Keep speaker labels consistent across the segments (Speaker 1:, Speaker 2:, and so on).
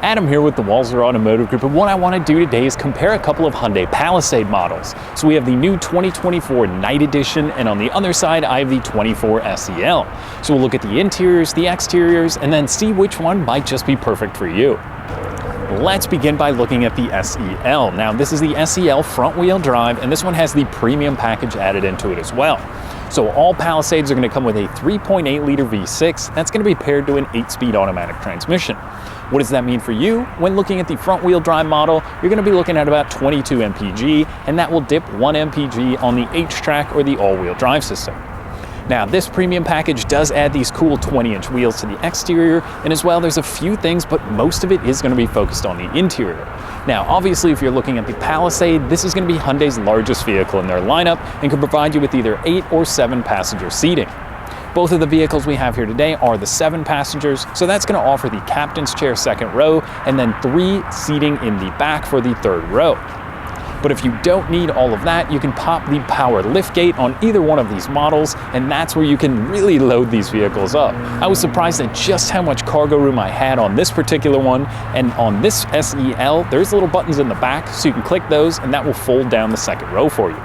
Speaker 1: Adam here with the Walser Automotive Group, and what I want to do today is compare a couple of Hyundai Palisade models. So we have the new 2024 Night Edition, and on the other side I have the 24 SEL. So we'll look at the interiors, the exteriors, and then see which one might just be perfect for you. Let's begin by looking at the SEL. Now this is the SEL front wheel drive, and this one has the premium package added into it as well. So all Palisades are going to come with a 3.8 liter V6 that's going to be paired to an 8-speed automatic transmission. What does that mean for you? When looking at the front wheel drive model, you're going to be looking at about 22 mpg, and that will dip 1 mpg on the H-Track or the all-wheel drive system. Now this premium package does add these cool 20-inch wheels to the exterior, and as well there's a few things, but most of it is going to be focused on the interior. Now obviously if you're looking at the Palisade, this is going to be Hyundai's largest vehicle in their lineup and can provide you with either 8 or 7 passenger seating. Both of the vehicles we have here today are the 7 passengers, so that's going to offer the captain's chair second row and then 3 seating in the back for the third row. But if you don't need all of that, you can pop the power liftgate on either one of these models, and that's where you can really load these vehicles up. I was surprised at just how much cargo room I had on this particular one, and on this SEL, there's little buttons in the back, so you can click those and that will fold down the second row for you.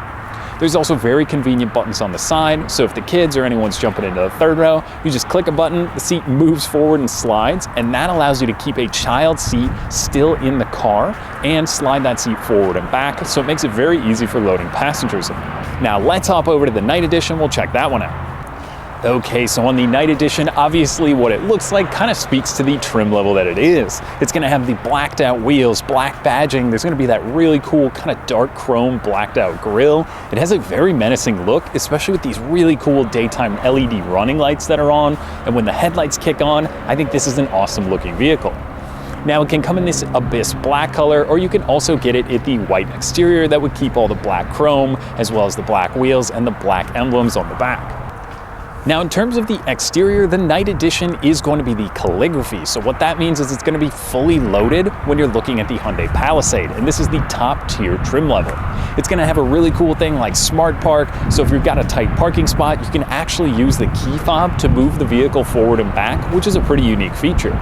Speaker 1: There's also very convenient buttons on the side, so if the kids or anyone's jumping into the third row, you just click a button, the seat moves forward and slides, and that allows you to keep a child seat still in the car and slide that seat forward and back, so it makes it very easy for loading passengers in. Now let's hop over to the Night Edition, we'll check that one out. Okay, so on the Night Edition, obviously what it looks like kind of speaks to the trim level that it is. It's going to have the blacked out wheels, black badging, there's going to be that really cool kind of dark chrome blacked out grille. It has a very menacing look, especially with these really cool daytime LED running lights that are on, and when the headlights kick on, I think this is an awesome looking vehicle. Now it can come in this abyss black color, or you can also get it in the white exterior that would keep all the black chrome, as well as the black wheels and the black emblems on the back. Now in terms of the exterior, the Night Edition is going to be the Calligraphy. So what that means is it's going to be fully loaded when you're looking at the Hyundai Palisade, and this is the top tier trim level. It's going to have a really cool thing like Smart Park, so if you've got a tight parking spot, you can actually use the key fob to move the vehicle forward and back, which is a pretty unique feature.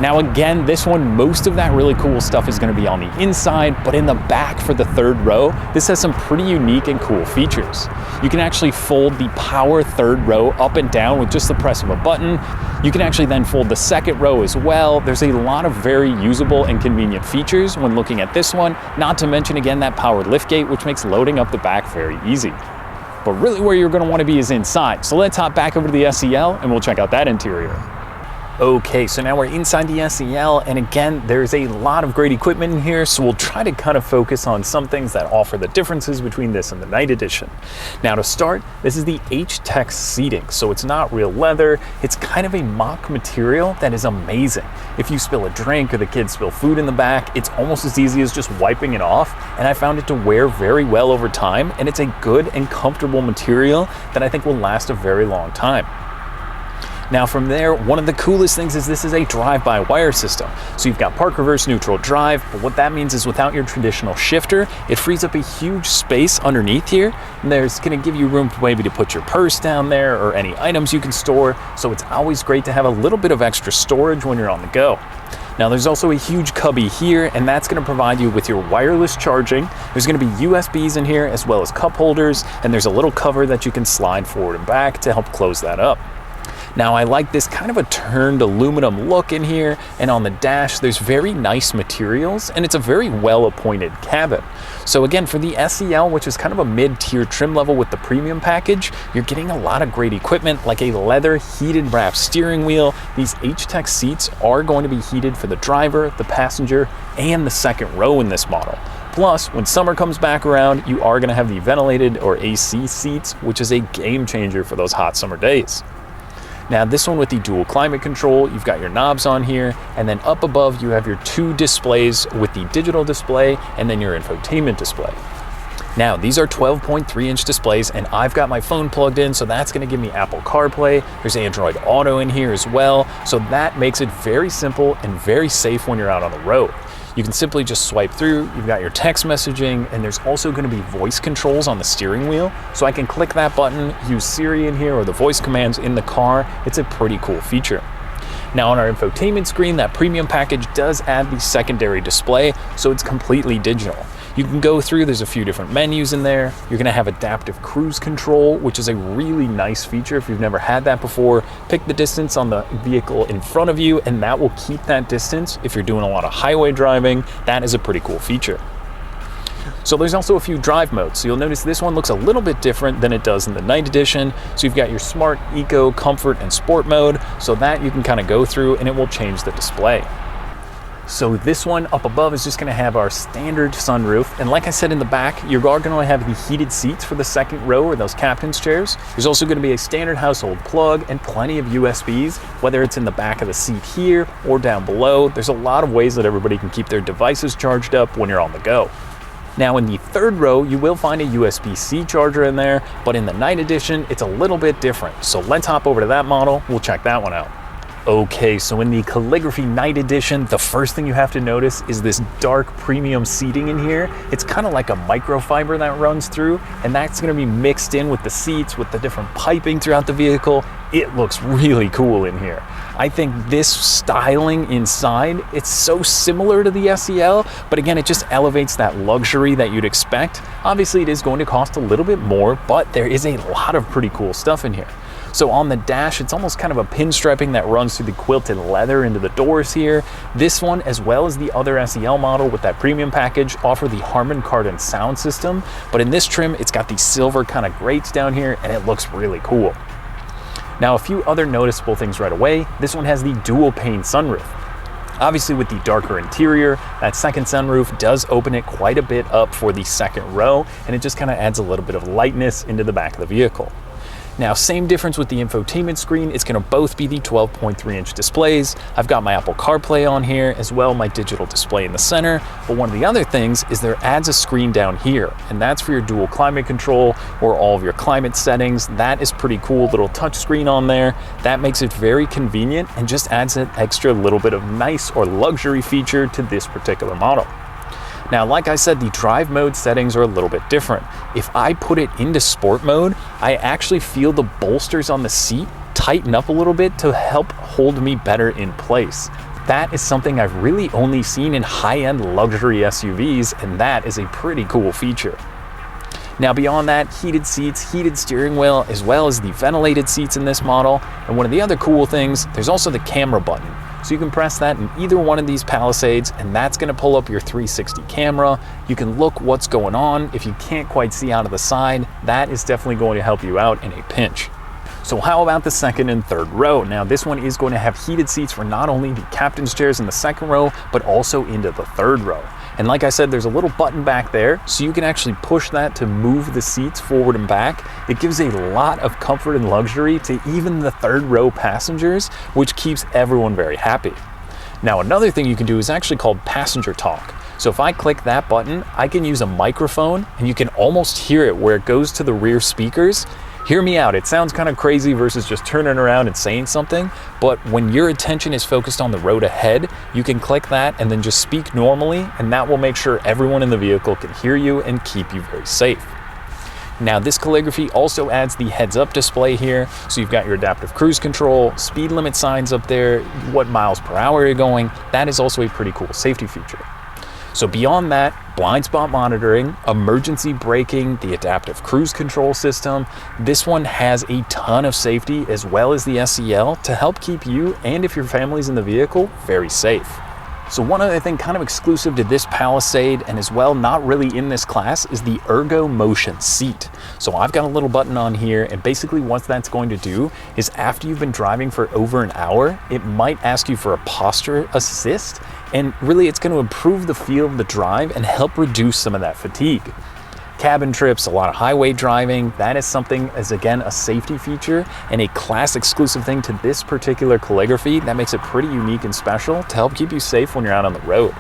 Speaker 1: Now again, this one, most of that really cool stuff is going to be on the inside, but in the back for the third row, this has some pretty unique and cool features. You can actually fold the power third row up and down with just the press of a button. You can actually then fold the second row as well. There's a lot of very usable and convenient features when looking at this one, not to mention again that powered liftgate, which makes loading up the back very easy. But really where you're going to want to be is inside. So let's hop back over to the SEL and we'll check out that interior. Okay, so now we're inside the SEL, and again, there's a lot of great equipment in here, so we'll try to kind of focus on some things that offer the differences between this and the Night Edition. Now to start, this is the H-Tech seating, so it's not real leather, it's kind of a mock material that is amazing. If you spill a drink or the kids spill food in the back, it's almost as easy as just wiping it off, and I found it to wear very well over time, and it's a good and comfortable material that I think will last a very long time. Now from there, one of the coolest things is this is a drive-by-wire system. So you've got park, reverse, neutral, drive, but what that means is without your traditional shifter, it frees up a huge space underneath here, and there's gonna give you room maybe to put your purse down there or any items you can store, so it's always great to have a little bit of extra storage when you're on the go. Now there's also a huge cubby here, and that's going to provide you with your wireless charging. There's going to be USBs in here as well as cup holders, and there's a little cover that you can slide forward and back to help close that up. Now I like this kind of a turned aluminum look in here, and on the dash there's very nice materials, and it's a very well appointed cabin. So again, for the SEL, which is kind of a mid-tier trim level with the premium package, you're getting a lot of great equipment like a leather heated wrap steering wheel. These H-Tech seats are going to be heated for the driver, the passenger, and the second row in this model. Plus, when summer comes back around, you are going to have the ventilated or AC seats, which is a game changer for those hot summer days. Now this one with the dual climate control, you've got your knobs on here, and then up above you have your 2 displays with the digital display and then your infotainment display. Now these are 12.3-inch displays, and I've got my phone plugged in, so that's going to give me Apple CarPlay. There's Android Auto in here as well, so that makes it very simple and very safe when you're out on the road. You can simply just swipe through, you've got your text messaging, and there's also going to be voice controls on the steering wheel, so I can click that button, use Siri in here or the voice commands in the car. It's a pretty cool feature. Now on our infotainment screen, that premium package does add the secondary display, so it's completely digital. You can go through, there's a few different menus in there. You're gonna have adaptive cruise control, which is a really nice feature if you've never had that before. Pick the distance on the vehicle in front of you, and that will keep that distance if you're doing a lot of highway driving. That is a pretty cool feature. So there's also a few drive modes. So you'll notice this one looks a little bit different than it does in the night edition. So you've got your smart, eco, comfort, and sport mode. So that you can kind of go through and it will change the display. So this one up above is just gonna have our standard sunroof. And like I said in the back, you are gonna have the heated seats for the second row or those captain's chairs. There's also gonna be a standard household plug and plenty of USBs, whether it's in the back of the seat here or down below. There's a lot of ways that everybody can keep their devices charged up when you're on the go. Now in the third row, you will find a USB-C charger in there, but in the night edition, it's a little bit different. So let's hop over to that model. We'll check that one out. Okay, so in the Calligraphy Night Edition, the first thing you have to notice is this dark premium seating in here. It's kind of like a microfiber that runs through, and that's gonna be mixed in with the seats, with the different piping throughout the vehicle. It looks really cool in here. I think this styling inside, it's so similar to the SEL, but again, it just elevates that luxury that you'd expect. Obviously, it is going to cost a little bit more, but there is a lot of pretty cool stuff in here. So on the dash, it's almost kind of a pinstriping that runs through the quilted leather into the doors here. This one, as well as the other SEL model with that premium package, offer the Harman Kardon sound system. But in this trim, it's got these silver kind of grates down here, and it looks really cool. Now, a few other noticeable things right away. This one has the dual pane sunroof. Obviously with the darker interior, that second sunroof does open it quite a bit up for the second row, and it just kind of adds a little bit of lightness into the back of the vehicle. Now, same difference with the infotainment screen. It's gonna both be the 12.3-inch displays. I've got my Apple CarPlay on here, as well my digital display in the center. But one of the other things is there adds a screen down here, and that's for your dual climate control or all of your climate settings. That is pretty cool, little touch screen on there. That makes it very convenient and just adds an extra little bit of nice or luxury feature to this particular model. Now, like I said, the drive mode settings are a little bit different. If I put it into sport mode, I actually feel the bolsters on the seat tighten up a little bit to help hold me better in place. That is something I've really only seen in high-end luxury SUVs, and that is a pretty cool feature. Now beyond that, heated seats, heated steering wheel, as well as the ventilated seats in this model. And one of the other cool things, there's also the camera button. So you can press that in either one of these Palisades, and that's gonna pull up your 360 camera. You can look what's going on. If you can't quite see out of the side, that is definitely going to help you out in a pinch. So how about the second and third row? Now this one is going to have heated seats for not only the captain's chairs in the second row, but also into the third row. And like I said, there's a little button back there, so you can actually push that to move the seats forward and back. It gives a lot of comfort and luxury to even the third row passengers, which keeps everyone very happy. Now, another thing you can do is actually called passenger talk. So if I click that button, I can use a microphone, and you can almost hear it where it goes to the rear speakers. Hear me out, it sounds kind of crazy versus just turning around and saying something, but when your attention is focused on the road ahead, you can click that and then just speak normally, and that will make sure everyone in the vehicle can hear you and keep you very safe. Now this Calligraphy also adds the heads-up display here, so you've got your adaptive cruise control, speed limit signs up there, what miles per hour you're going. That is also a pretty cool safety feature. So beyond that, blind spot monitoring, emergency braking, the adaptive cruise control system, this one has a ton of safety as well as the SEL to help keep you and if your family's in the vehicle very safe. So one other thing kind of exclusive to this Palisade and as well not really in this class is the Ergo Motion seat. So I've got a little button on here, and basically what that's going to do is after you've been driving for over an hour, it might ask you for a posture assist, and really it's going to improve the feel of the drive and help reduce some of that fatigue. Cabin trips, a lot of highway driving, that is something as again a safety feature and a class exclusive thing to this particular Calligraphy that makes it pretty unique and special to help keep you safe when you're out on the road.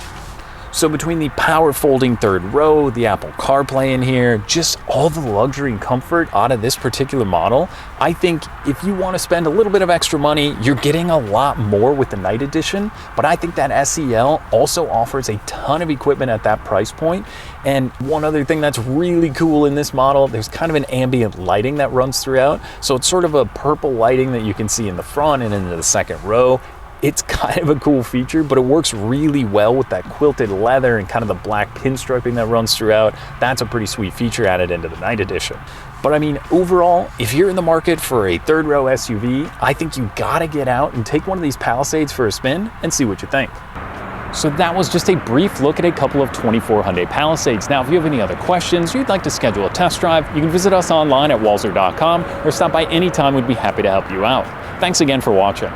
Speaker 1: So between the power folding third row, the Apple CarPlay in here, just all the luxury and comfort out of this particular model, I think if you want to spend a little bit of extra money, you're getting a lot more with the Night Edition, but I think that SEL also offers a ton of equipment at that price point. And one other thing that's really cool in this model, there's kind of an ambient lighting that runs throughout. So it's sort of a purple lighting that you can see in the front and into the second row. It's kind of a cool feature, but it works really well with that quilted leather and kind of the black pinstriping that runs throughout. That's a pretty sweet feature added into the night edition. But I mean, overall, if you're in the market for a third row SUV, I think you gotta get out and take one of these Palisades for a spin and see what you think. So that was just a brief look at a couple of 24 Hyundai Palisades. Now, if you have any other questions or you'd like to schedule a test drive, you can visit us online at walser.com or stop by anytime. We'd be happy to help you out. Thanks again for watching.